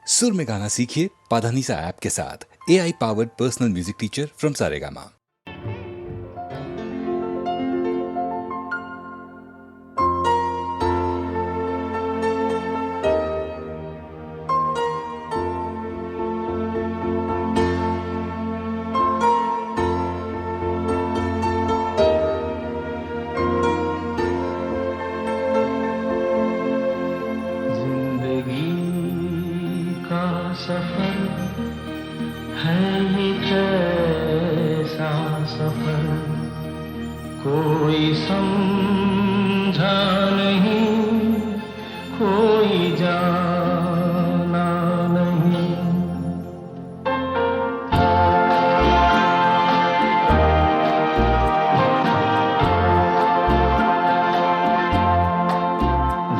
सुर में गाना सीखिए पाधानीसा ऐप के साथ। AI powered personal music teacher from Saregama. सफर है ये कैसा सफर, कोई समझा नहीं, कोई जाना नहीं।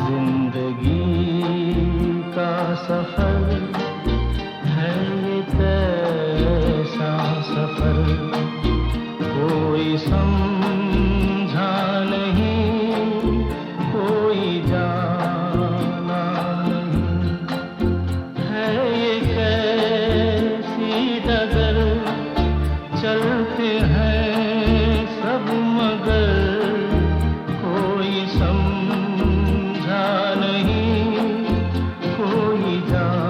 जिंदगी का सफर सफर, कोई समझा नहीं, कोई जाना नहीं। है ये कैसी डगर, चलते हैं सब मगर, कोई समझा नहीं, कोई जाना।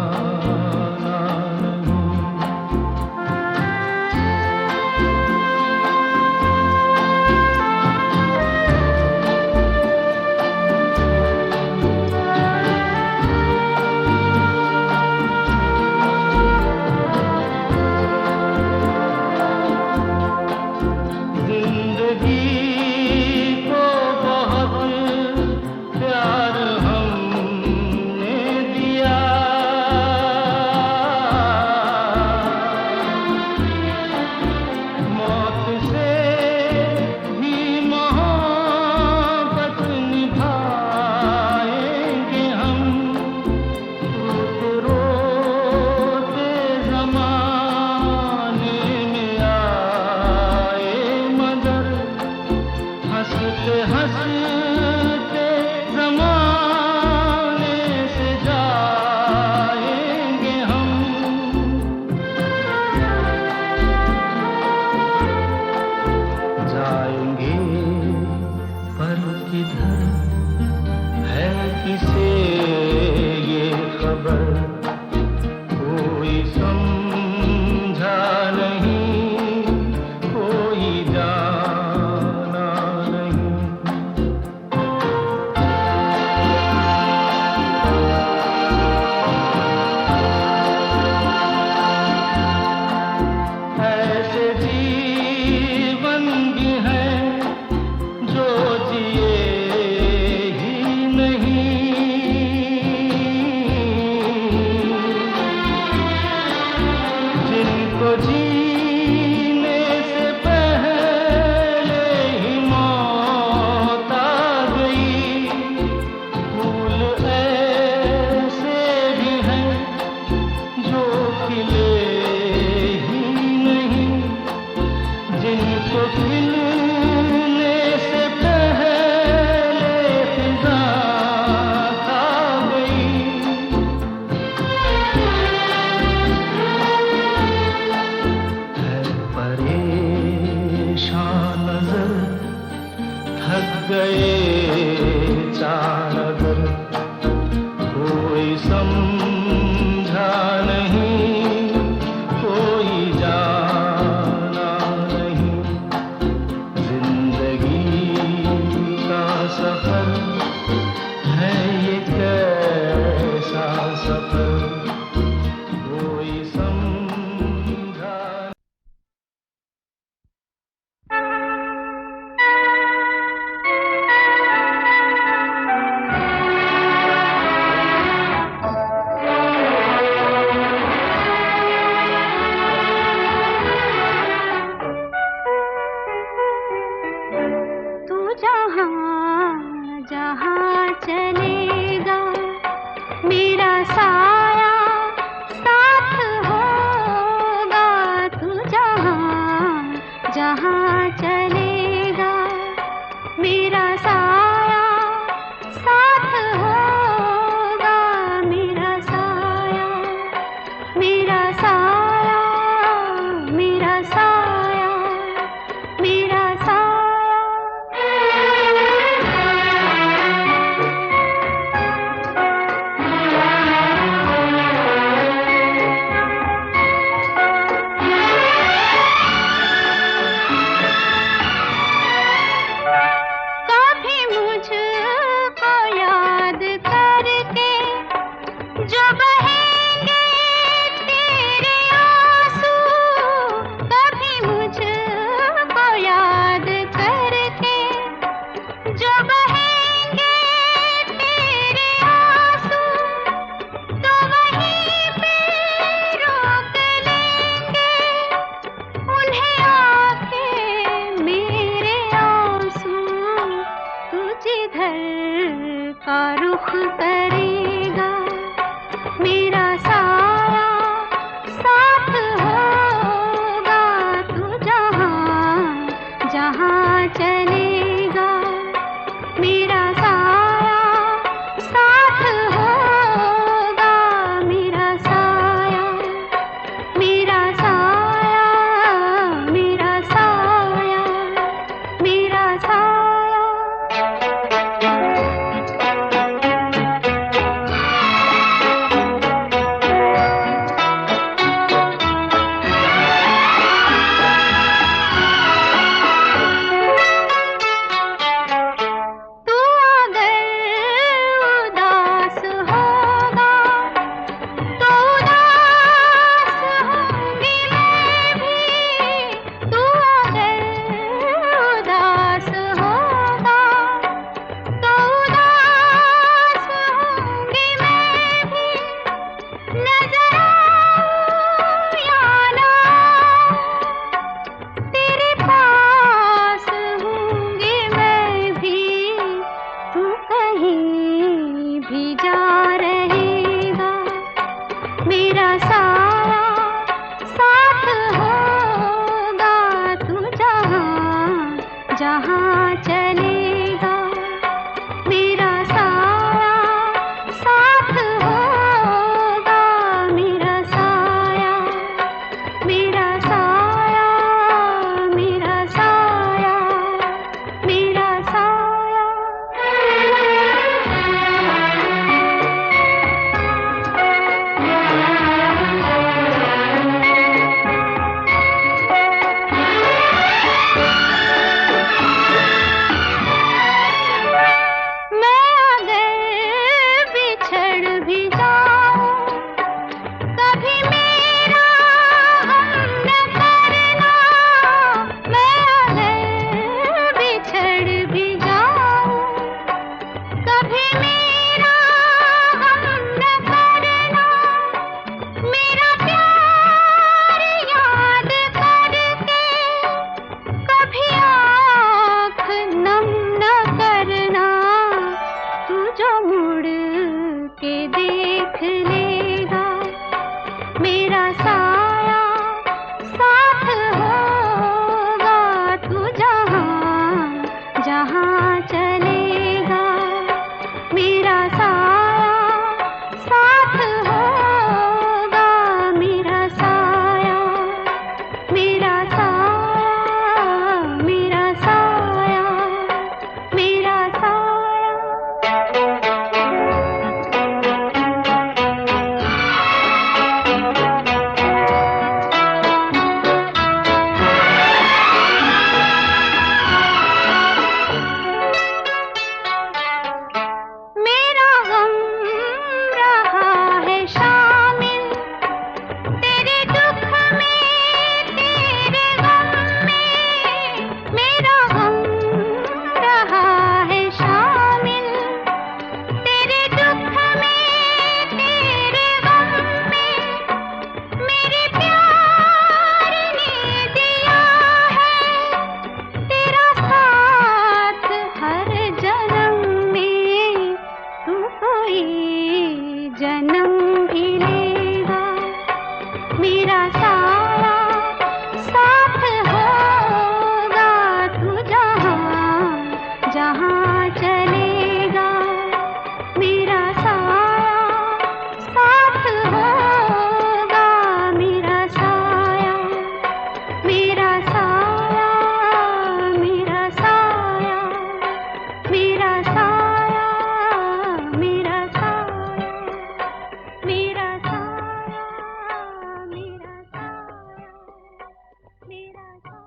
जहाँ चलेगा मेरा साया नजर आऊं या ना, तेरे पास हूँगी मैं भी, तू कहीं भी जा रहेगा। मेरा साया साथ होगा, तू जहाँ जहाँ चलेगा। मेरा साया साथ होगा, मेरा साया, मेरा साया, मेरा साया, मेरा साया। मैं अगर बिछड़ भी जाऊं, कभी मेरा गम न करना। मैं अगर बिछड़ भी जाऊं, कभी मेरा गम न करना। मेरा प्यार याद करके कभी आँख नम न करना। तू जो मुड़ के देख लेगा, मेरा साया साथ होगा, तू जहाँ जहाँ चलेगा। मेरा साया साथ होगा, मेरा साया, मेरा साया, मेरा साया, मेरा साया। मेरा गम रहा है शामिल, तेरे दुख में, तेरे गम में। मेरा गम रहा है शामिल, तेरे दुख में, तेरे गम में। मेरे प्यार ने दिया है तेरा साथ हर जन्म में, तू कोई जन्म भी लेगा। मेरा साया साथ होगा, तू जहाँ जहाँ चलेगा। मेरा साया साथ होगा, मेरा साया, मेरा साया, मेरा साया, मेरा साया, मेरा साया, मेरा साया, मेरा साया, मेरा साया।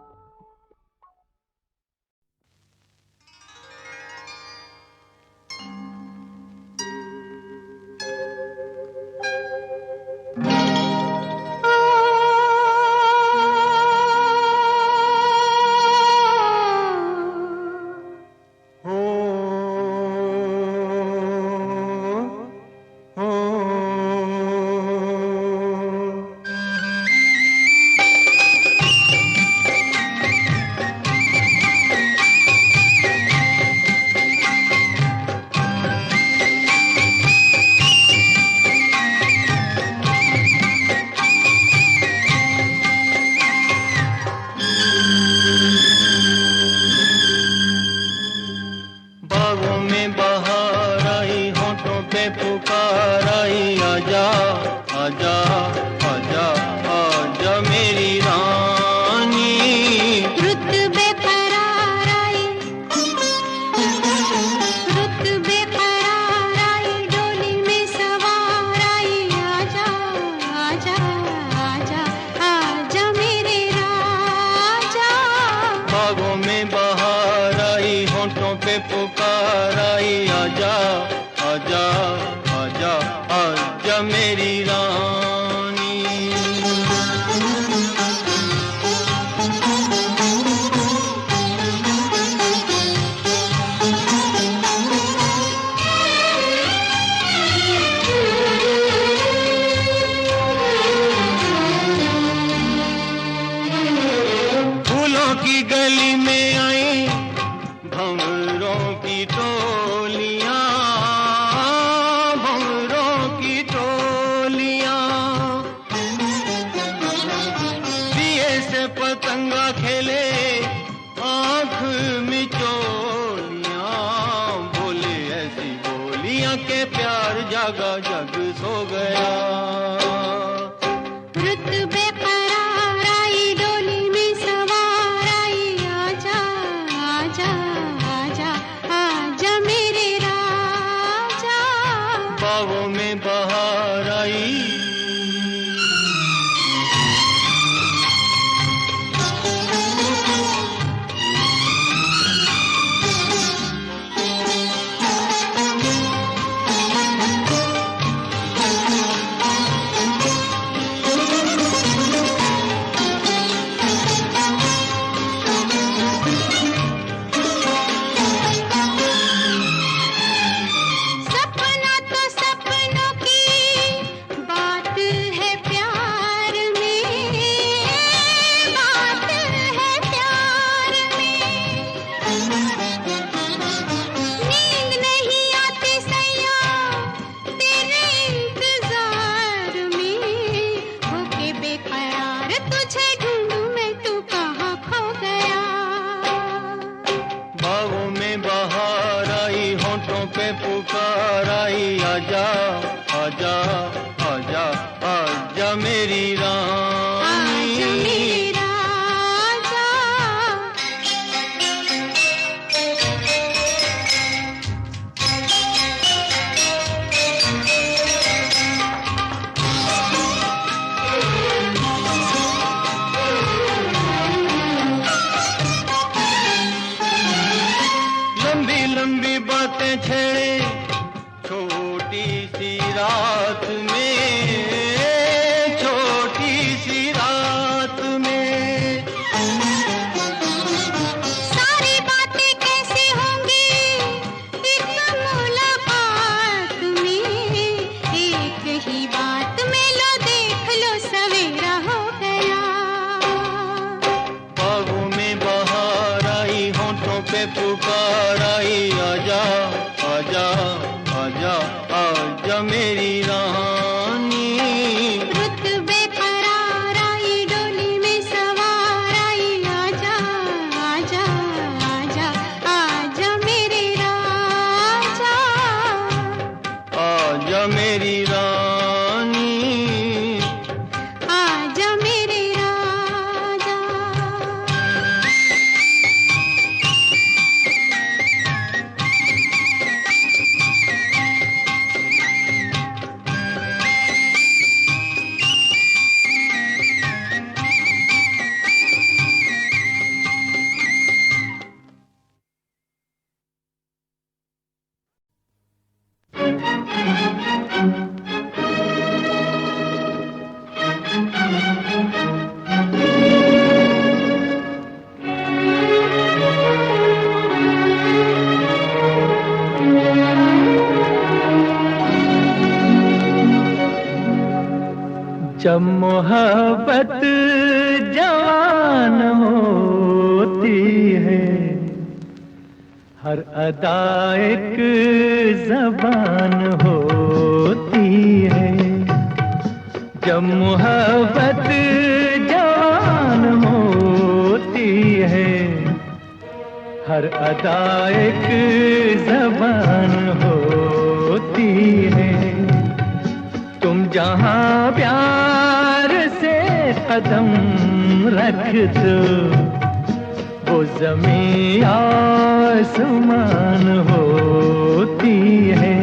बागों में बहार आई, होठों पे पुकार आई। आजा आजा आजा आजा मेरी रानी। रुत बेकरार आई, रुत बेकरार आई, डोली में सवार आई। आजा आजा आजा आजा मेरे राजा। बागों में बहार आई, होठों पे पुकार आई। आजा आजा आजा आजा मेरी रानी। रुत बेकरार आई डोली में सवार आई आजा आजा आजा आजा मेरे राजा बागों में बहार आई सपना तो सपनों की बात है प्यार में बात है प्यार में नींद नहीं आती सैया तेरे इंतजार में होके बेकरार तुझे ढूंढूं मैं तू कहाँ खो गया बागों में बहार आई होठों पे पुकार आई आजा आजा आजा आजा मेरी रानी आजा मेरे राजा लंबी लंबी बातें छेड़े छोटी सी रात में छोटी सी रात में सारी बातें कैसे होंगी एक मुलाकात में एक ही बात में लो देख लो सवेरा हो गया बागों में बहार आई होठों पे पुकार आई आजा आजा आजा आजा मेरी रानी रुत बेकरार आई डोली में सवार आई आजा आजा आजा आजा मेरे राजा आजा मेरी रानी आजा मेरे राजा जब मोहब्बत जवान होती है हर अदा एक ज़बान होती है जब मोहब्बत जवान होती है हर अदा एक ज़बान होती है तुम जहाँ प्यार से कदम रख दो वो ज़मीं आसमान होती है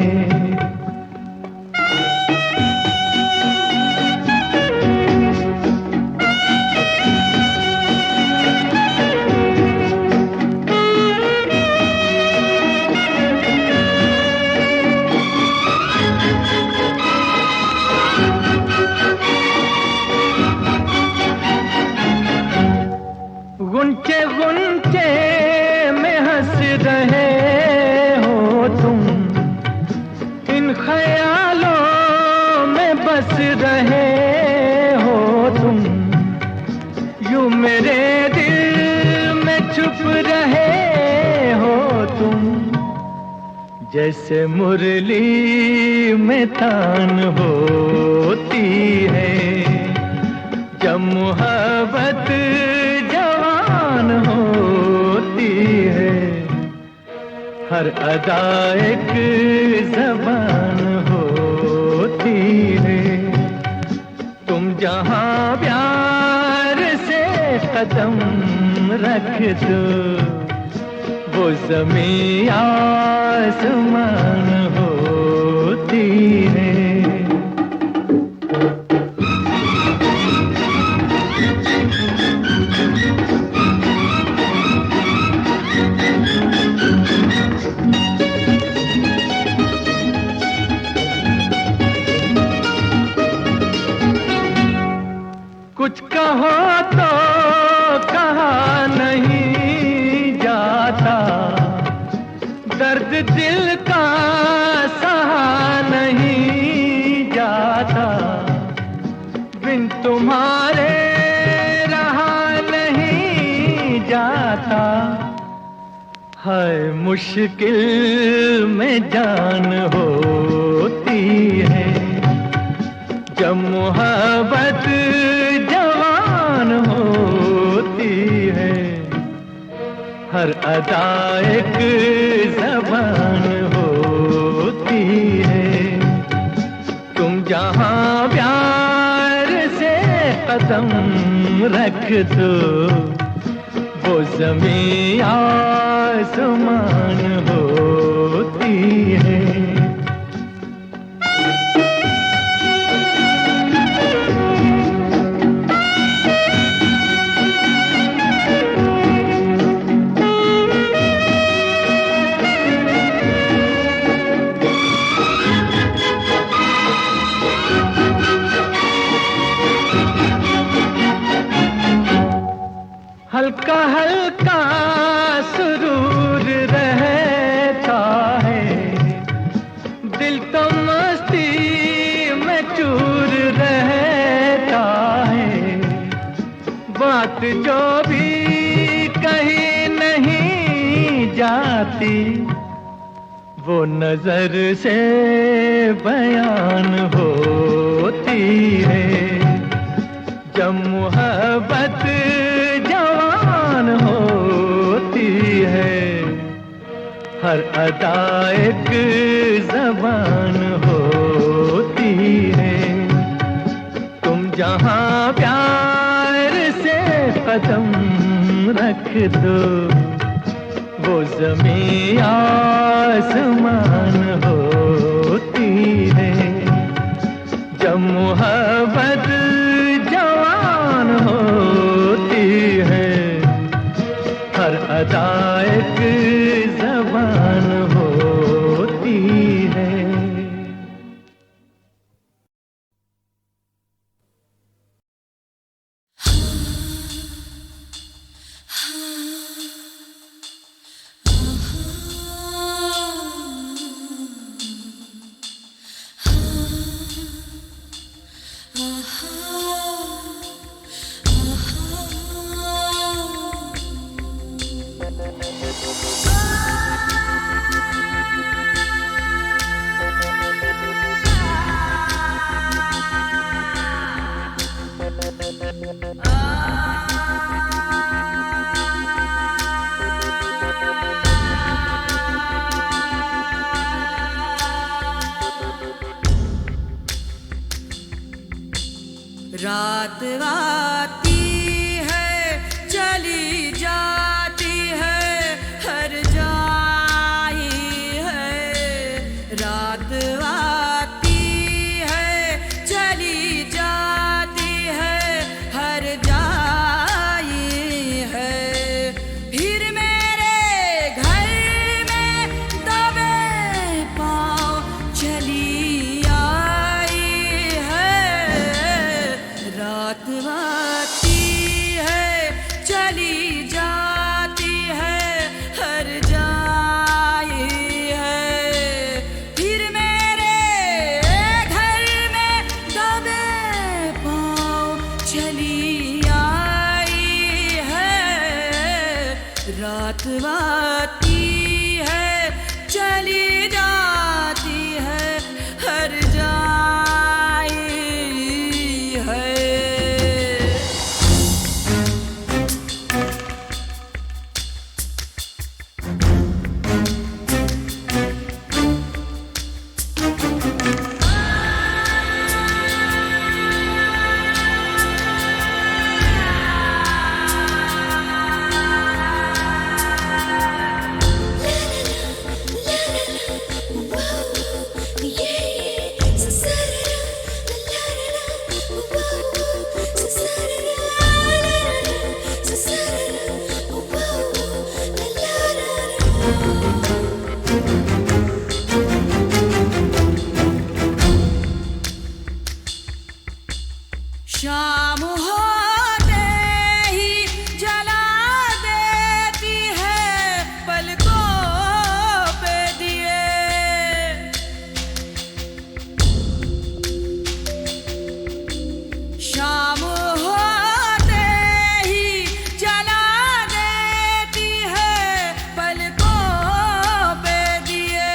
गुंचे गुंचे में हंस रहे हो तुम इन ख्यालों में बस रहे हो तुम यूं मेरे दिल में छुप रहे हो तुम जैसे मुरली में तान होती है जब मोहब्बत जवान होती है हर अदा एक ज़बान होती है तुम जहां प्यार से कदम रख दो, वो ज़मीं आसमान होती है। कुछ कहो तो कहा नहीं जाता, दर्द दिल का सहा नहीं जाता, बिन तुम्हारे रहा नहीं जाता। है मुश्किल में जान होती है, जब मोहब्बत जवान होती है। हर अदा एक ज़बान होती है। तुम जहां प्यार से कदम रख दो, वो ज़मीं आसमान होती है। हल्का हल्का सुरूर रहता है, दिल तो मस्ती में चूर रहता है। बात जो भी कहीं नहीं जाती, वो नजर से बयान होती है। जब मोहब्बत जवान होती है, हर अदा एक ज़बान होती है। तुम जहां प्यार से कदम रख दो, वो ज़मीं आसमान होती है। जब मोहब्बत जवान होती है, हर अदा एक ज़बान होती है। रात आती है चली जाती है, हर जाई है। रात आती है चली जाती है, हर जाई है। फिर मेरे घर में दबे पाँव चली आई है। रात आती है चली जाती है, हर जाई है। फिर मेरे घर में दबे पाँव चली आई है। रात आती है चली जाती है, हर जाई है। शाम होते ही जला देती है पलकों पे दिए। शाम होते ही जला देती है पलकों पे दिए।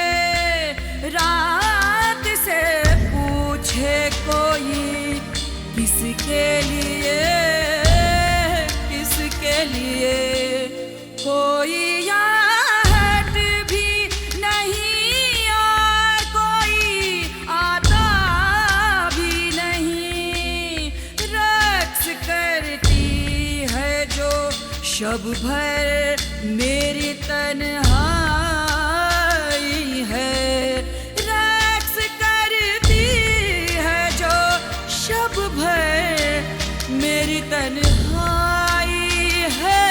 रात से पूछे कोई किसके लिए, किसके लिए, कोई आहट भी नहीं और कोई आता भी नहीं। रक्स करती है जो शब भर मेरी तन्हाई है। रक्स करती है जो शब भर मेरी तन्हाई है।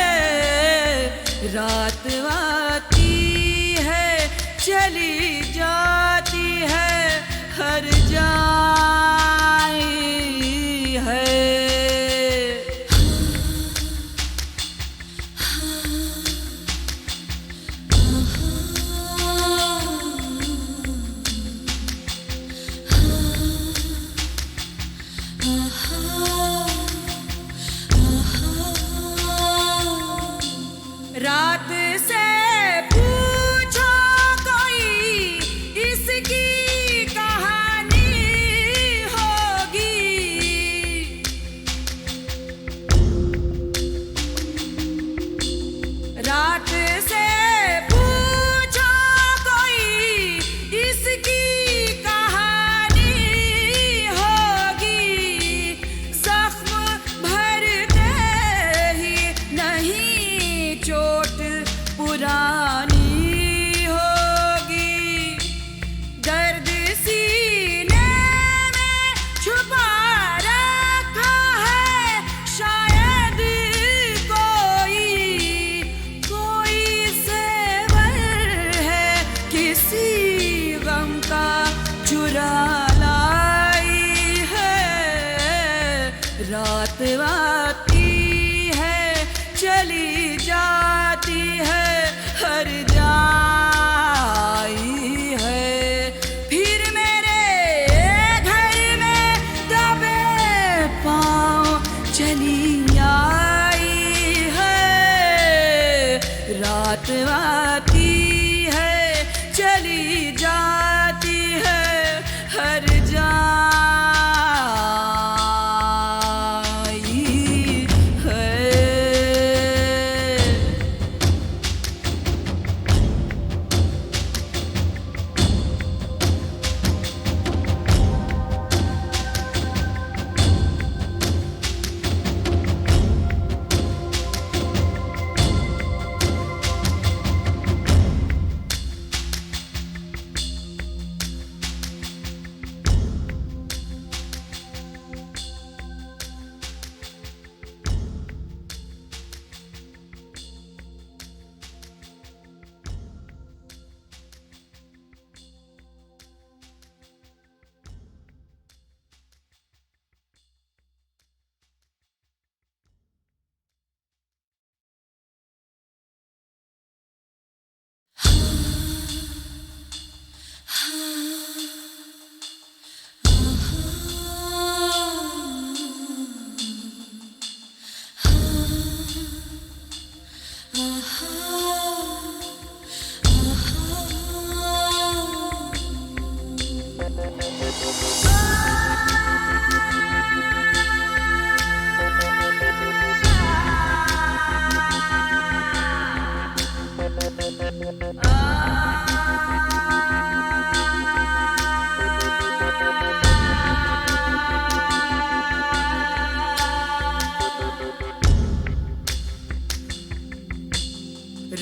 रात आती है चली जाती है हर जाई है। रात से पूछो कोई इसकी कहानी होगी। रात से पूछो कोई इसकी कहानी होगी। जख्म भरते ही नहीं चोट पुरानी होगी। दर्द सीने में छुपा रखा है शायद कोई, कोई ज़ेवर है किसी गम का चुरा लाई है। रात आती है चली जाती है हर जाई है। फिर मेरे घर में दबे पाँव चली आई है। रात आती है चली जाती है हर जाई है।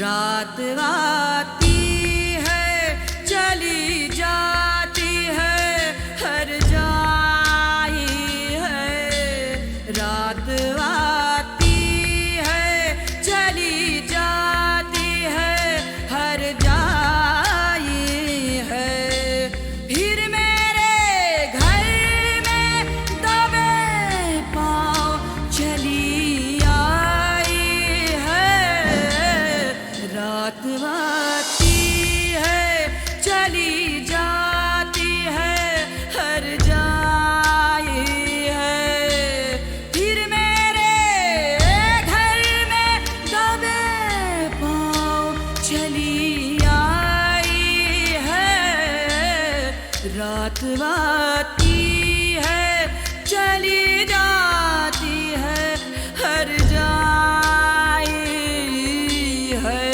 रात आती है चली जाती है हर जाई है। रात आती है चली जाती है हर जाई है। फिर मेरे घर में दबे पा रात आती है चली जाती है हर जाई है।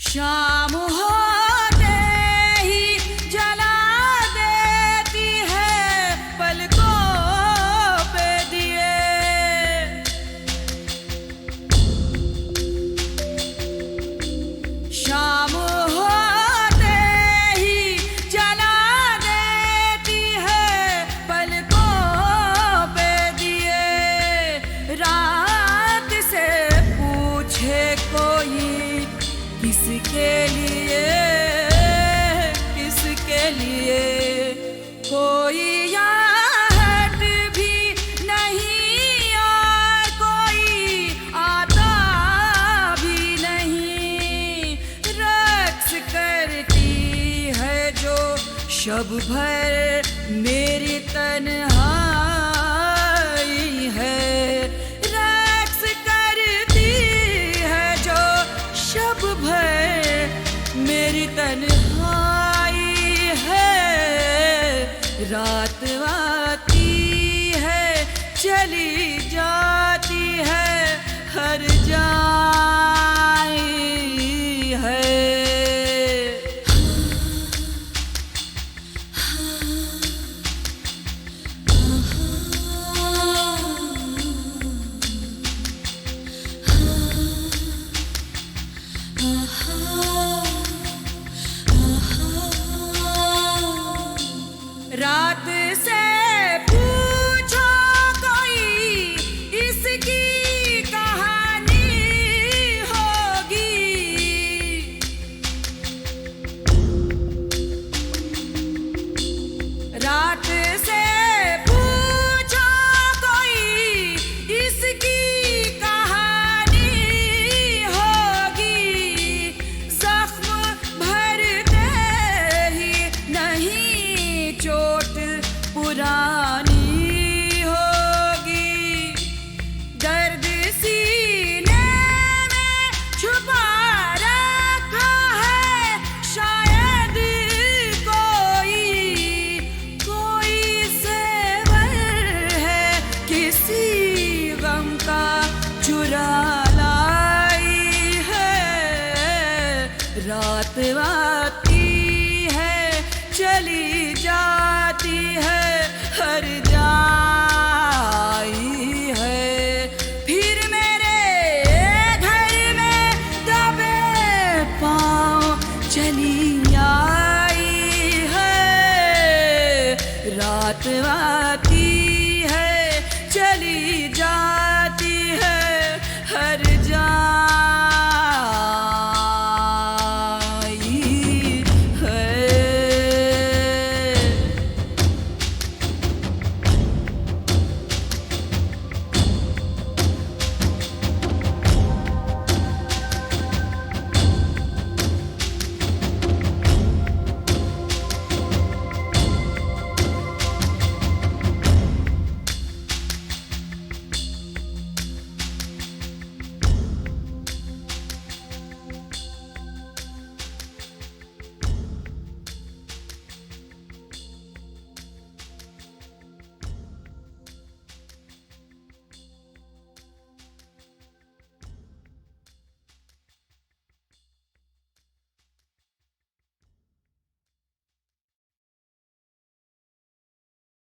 शाम होते ही जला देती है पलकों पे दिए। शाम होते ही जला देती है पलकों पे दिए। रात से पूछे कोई किसके लिए, किसके लिए, कोई आहट भी नहीं और कोई आता भी नहीं। रक्स करती है जो शब भर मेरी तन्हाई है। रक्स करती है जो शब भर मेरी तन्हाई है। रात आती है चली जाती है हर जाई है। रात से पूछो कोई इसकी कहानी होगी। रात से पूछो कोई इसकी कहानी होगी। जख्म भरते ही नहीं चोट पुरानी होगी। दर्द सीने में छुपा रखा है शायद कोई सेवर है किसी गम का चुरा लाई है। रात आती है चली जाती है हर जाई है। फिर मेरे घर में दबे पाँव चली आई है। रात आती